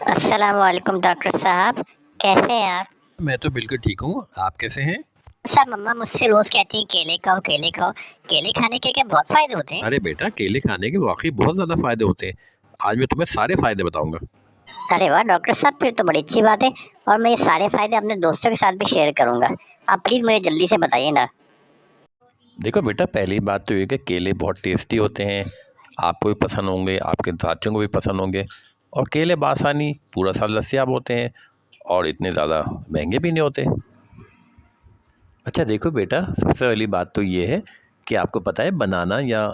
अस्सलाम वालेकुम डॉक्टर साहब, कैसे हैं आप? मैं तो बिल्कुल ठीक हूँ, आप कैसे हैं? सर मम्मा मुझसे रोज कहती हैं केले खाओ केले खाओ। केले खाने के क्या बहुत फायदे होते हैं? अरे बेटा, केले खाने के वाक़ई बहुत ज़्यादा फ़ायदे होते हैं। आज मैं तुम्हें सारे फ़ायदे बताऊँगा। अरे वाह डॉक्टर साहब, फिर तो बड़ी अच्छी बात है। और मैं ये सारे फायदे अपने दोस्तों के साथ भी शेयर करूंगा। आप प्लीज मुझे जल्दी से बताइए ना। देखो बेटा, पहली बात तो ये कि केले बहुत टेस्टी होते हैं, आपको भी पसंद होंगे, आपके साथियों को भी पसंद होंगे और केले बआसानी पूरा साल दस्तयाब होते हैं और इतने ज़्यादा महँगे भी नहीं होते। अच्छा देखो बेटा, सबसे पहली बात तो ये है कि आपको पता है बनाना या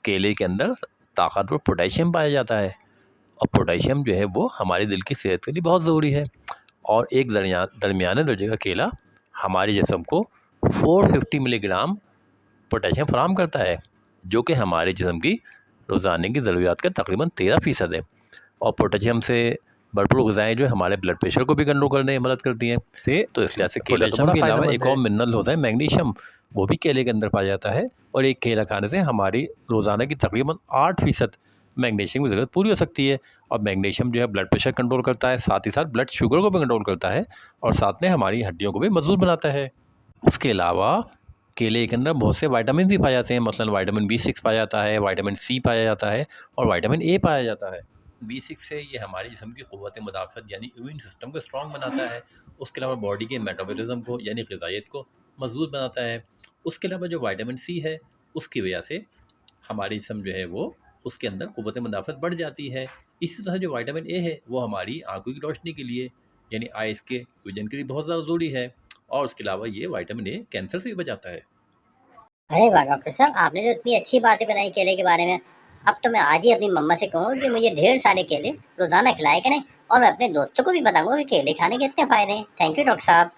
केले के अंदर ताकतवर पोटेशियम पाया जाता है और पोटेशियम जो है वो हमारे दिल की सेहत के लिए बहुत ज़रूरी है। और एक दरमियाने दर्जे का केला हमारे जिस्म को 450 मिलीग्राम पोटेशियम फराहम करता है, जो कि हमारे जिस्म की रोज़ाना की ज़रूरियात का तकरीबन 13% है। और पोटेशियम से भरपूर ग़िज़ाएँ जो है हमारे ब्लड प्रेशर को भी कंट्रोल करने में मदद करती हैं। तो इस लिहाज से केला तो पोटेशियम बड़ा के अलावा फ़ायदेमंद एक है। और मिनरल होता है मैग्नीशियम, वो भी केले के अंदर पाया जाता है और एक केला खाने से हमारी रोज़ाना की तकरीबन 8% मैग्नीशियम की ज़रूरत पूरी हो सकती है। और मैग्नीशियम जो है ब्लड प्रेशर कंट्रोल करता है, साथ ही साथ ब्लड शुगर को भी कंट्रोल करता है और साथ में हमारी हड्डियों को भी मजबूत बनाता है। उसके अलावा केले के अंदर बहुत से विटामिन भी पाए जाते हैं, मसलन विटामिन बी 6 पाया जाता है, विटामिन सी पाया जाता है और विटामिन ए पाया जाता है। बी 6 से ये हमारे जिस्म की क़ुव्वत मुदाफ़त यानी इम्यून सिस्टम को स्ट्रॉन्ग बनाता है। उसके अलावा बॉडी के मेटाबॉलिज्म को यानी ग़िज़ाइयत को मजबूत बनाता है। उसके अलावा जो विटामिन सी है उसकी वजह से हमारी जिस्म जो है वो उसके अंदर क़ुव्वत मुदाफ़त बढ़ जाती है। इसी तरह जो विटामिन ए है वो हमारी आँखों की रोशनी के लिए यानी आइज़ के विजन के लिए बहुत ज़्यादा ज़रूरी है और उसके अलावा ये विटामिन ए कैंसर से भी बचाता है। अरे वाह डॉक्टर साहब, आपने तो इतनी अच्छी बातें बताई केले के बारे में। अब तो मैं आज ही अपनी मम्मा से कहूँगा कि मुझे ढेर सारे केले रोजाना खिलाया करें। और मैं अपने दोस्तों को भी बताऊंगा कि केले खाने के इतने फायदे हैं। थैंक यू डॉक्टर साहब।